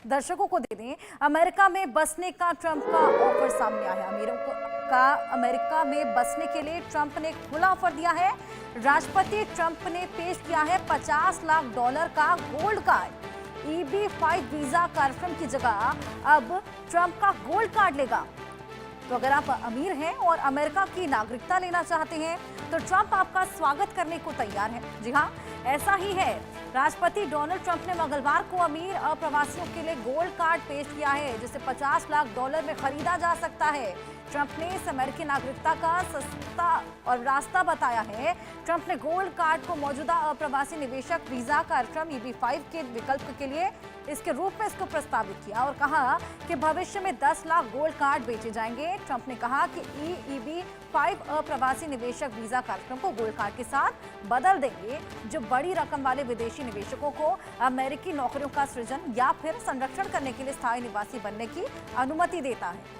दर्शकों को दे दें। अमेरिका में बसने का ट्रंप का ऑफर सामने आया है। अमेरिका में बसने के लिए ट्रंप ने खुला ऑफर दिया है। राष्ट्रपति ट्रंप ने पेश किया है $50 लाख का गोल्ड कार्ड। EB-5 वीजा कार्यक्रम की जगह अब ट्रंप का गोल्ड कार्ड लेगा। तो अगर आप अमीर हैं और अमेरिका की नागरिकता लेना चाहते हैं तो ट्रंप आपका स्वागत करने को तैयार है। जी हाँ, ऐसा ही है। राष्ट्रपति डोनाल्ड ट्रंप ने मंगलवार को अमीर अप्रवासियों के लिए गोल्ड कार्ड पेश किया है, जिसे $50 लाख में खरीदा जा सकता है। ट्रंप ने इस अमेरिकी नागरिकता का सस्ता और रास्ता बताया है। ट्रंप ने गोल्ड कार्ड को मौजूदा अप्रवासी निवेशक वीजा कार्यक्रम EB-5 के विकल्प के लिए इसके रूप में इसको प्रस्तावित किया और कहा कि भविष्य में 10 लाख गोल्ड कार्ड बेचे जाएंगे। ट्रंप ने कहा कि EB-5 अप्रवासी निवेशक वीजा कार्यक्रम को गोल्ड कार्ड के साथ बदल देंगे, जो बड़ी रकम वाले विदेशी निवेशकों को अमेरिकी नौकरियों का सृजन या फिर संरक्षण करने के लिए स्थायी निवासी बनने की अनुमति देता है।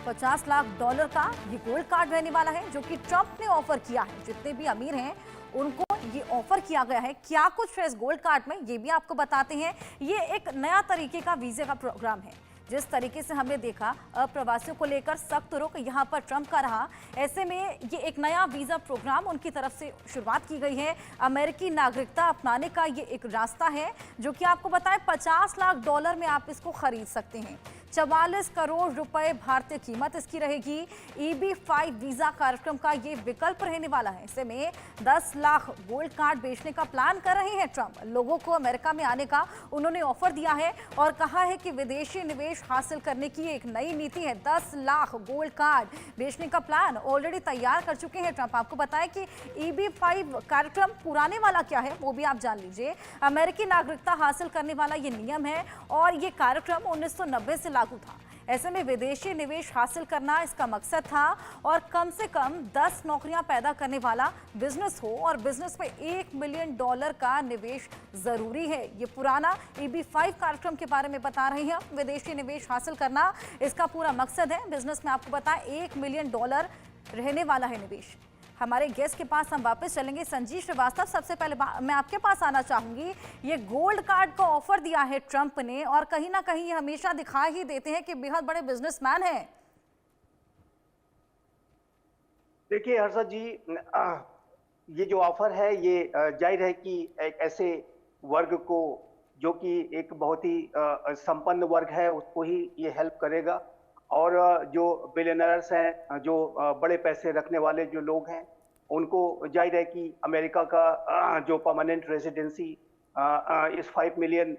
$50 लाख का ये गोल्ड कार्ड रहने वाला है, जो कि ट्रंप ने ऑफर किया है। जितने भी अमीर हैं उनको ये ऑफर किया गया है। क्या कुछ है इस गोल्ड कार्ड में, ये भी आपको बताते हैं। ये एक नया तरीके का वीजे का प्रोग्राम है। जिस तरीके से हमने देखा अप्रवासियों को लेकर सख्त रुख यहाँ पर ट्रंप का रहा, ऐसे में ये एक नया वीजा प्रोग्राम उनकी तरफ से शुरुआत की गई है। अमेरिकी नागरिकता अपनाने का ये एक रास्ता है, जो कि आपको बताएं $50 लाख में आप इसको खरीद सकते हैं। 44 करोड़ रुपए भारतीय कीमत इसकी रहेगी। EB-5 वीजा कार्यक्रम का ये विकल्प रहने वाला है। ऐसे में 10 लाख गोल्ड कार्ड बेचने का प्लान कर रहे हैं ट्रंप। लोगों को अमेरिका में आने का उन्होंने ऑफर दिया है और कहा है कि विदेशी निवेश हासिल करने की एक नई नीति है। 10 लाख गोल्ड कार्ड बेचने का प्लान ऑलरेडी तैयार कर चुके हैं ट्रंप। आपको बताएं कि EB-5 कार्यक्रम पुराने वाला क्या है वो भी आप जान लीजिए। अमेरिकी नागरिकता हासिल करने वाला ये नियम है और ये कार्यक्रम 1990 से लागू था। ऐसे में विदेशी निवेश हासिल करना इसका मकसद था और कम से कम 10 नौकरियां पैदा करने वाला बिजनेस हो और बिजनेस में $1 मिलियन का निवेश जरूरी है। ये पुराना EB-5 कार्यक्रम के बारे में बता रहे हैं। विदेशी निवेश हासिल करना इसका पूरा मकसद है। बिजनेस में आपको बताएं $1 मिलियन रहने वाला है निवेश। हमारे गेस्ट के पास हम वापस चलेंगे। संजीव श्रीवास्तव, सबसे पहले मैं आपके पास आना चाहूंगी। ये गोल्ड कार्ड का ऑफर दिया है ट्रंप ने और कहीं ना कहीं ये हमेशा दिखा ही देते हैं कि बेहद बड़े बिजनेसमैन हैं। देखिए हर्षद जी, ये जो ऑफर है ये जाहिर है कि एक ऐसे वर्ग को जो कि एक बहुत ही संपन्न वर्ग है उसको ही ये हेल्प करेगा। और जो बिलियनर्स हैं, जो बड़े पैसे रखने वाले जो लोग हैं, उनको जाहिर है कि अमेरिका का जो परमानेंट रेजिडेंसी इस $5 मिलियन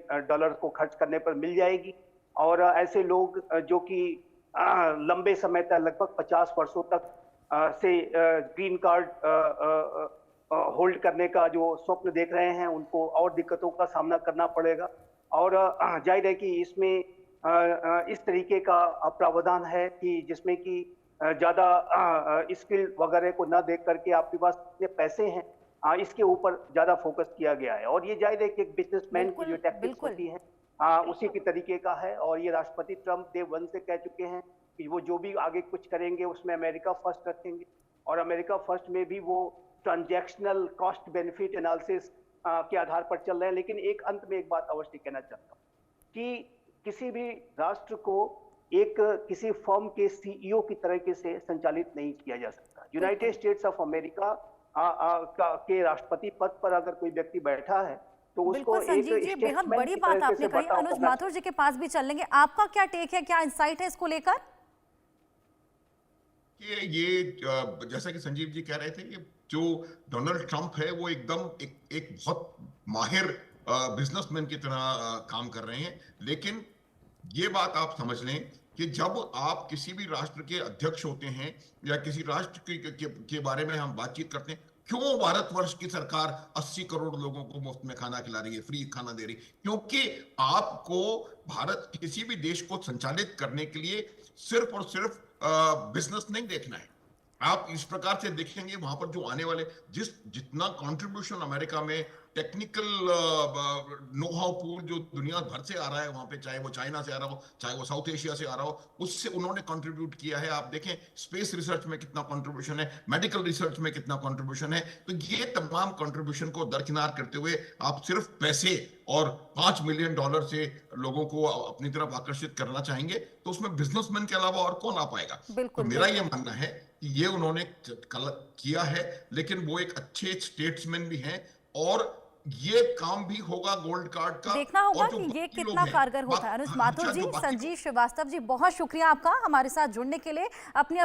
को खर्च करने पर मिल जाएगी। और ऐसे लोग जो कि लंबे समय तक, लगभग 50 वर्षों तक से ग्रीन कार्ड होल्ड करने का जो स्वप्न देख रहे हैं, उनको और दिक्कतों का सामना करना पड़ेगा। और जाहिर है कि इसमें इस तरीके का प्रावधान है कि जिसमें कि ज्यादा स्किल वगैरह को ना देख करके आपके पास कितने पैसे हैं इसके ऊपर ज्यादा फोकस किया गया है। और ये जाहिर है कि एक बिजनेसमैन की जो टैक्टिक्स होती है उसी के तरीके का है। और ये राष्ट्रपति ट्रंप डे 1 से कह चुके हैं कि वो जो भी आगे कुछ करेंगे उसमें अमेरिका फर्स्ट रखेंगे। और अमेरिका फर्स्ट में भी वो ट्रांजैक्शनल कॉस्ट बेनिफिट एनालिसिस के आधार पर चल रहे हैं। लेकिन एक अंत में एक बात अवश्य कहना चाहता हूँ कि किसी भी राष्ट्र को एक किसी फर्म के CEO की तरीके से संचालित नहीं किया जा सकता। यूनाइटेड स्टेट्स ऑफ अमेरिका के राष्ट्रपति पद पर अगर कोई व्यक्ति बैठा है तो उसको संजीव जी, बेहद बड़ी बात आपने कही। अनुज माथुर जी के पास भी चल लेंगे। आपका क्या टेक है, क्या इंसाइट है इसको लेकर? ये जैसा कि संजीव जी कह रहे थे कि जो डोनाल्ड ट्रंप है वो एकदम एक बहुत माहिर बिजनेसमैन की तरह काम कर रहे हैं। लेकिन ये बात आप समझ लें कि जब आप किसी भी राष्ट्र के अध्यक्ष होते हैं या किसी राष्ट्र के बारे में हम बातचीत करते हैं, क्यों भारतवर्ष की सरकार 80 करोड़ लोगों को मुफ्त में खाना खिला रही है, फ्री खाना दे रही है? क्योंकि आपको भारत किसी भी देश को संचालित करने के लिए सिर्फ और सिर्फ बिजनेस नहीं देखना है। आप इस प्रकार से देखेंगे वहां पर जो आने वाले जितना कंट्रीब्यूशन अमेरिका में टेक्निकल नो हाउ पूल जो दुनिया भर से आ रहा है वहां पे, चाहे वो चाइना से आ रहा हो, चाहे वो साउथ एशिया से आ रहा हो, उससे उन्होंने कंट्रीब्यूट किया है। आप देखें स्पेस रिसर्च में कितना कंट्रीब्यूशन है, मेडिकल रिसर्च में कितना कंट्रीब्यूशन है। तो ये तमाम कंट्रीब्यूशन को दरकिनार करते हुए आप सिर्फ पैसे और $5 मिलियन से लोगों को अपनी तरफ आकर्षित करना चाहेंगे, तो उसमें बिजनेसमैन के अलावा और कौन आ पाएगा? तो बिल्कुल मेरा ये बिल्कुल। मानना है कि ये उन्होंने किया है, लेकिन वो एक अच्छे स्टेट्समैन भी हैं, और ये काम भी होगा गोल्ड कार्ड का। देखना होगा और जो कि ये बाकी लोग कितना हैं, कारगर होता है। अनुज माथुर अच्छा, जी, जो बाकी संजीव श्रीवास्तव जी, बहुत शुक्रिया आपका हमारे साथ जुड़ने के लिए। अपनी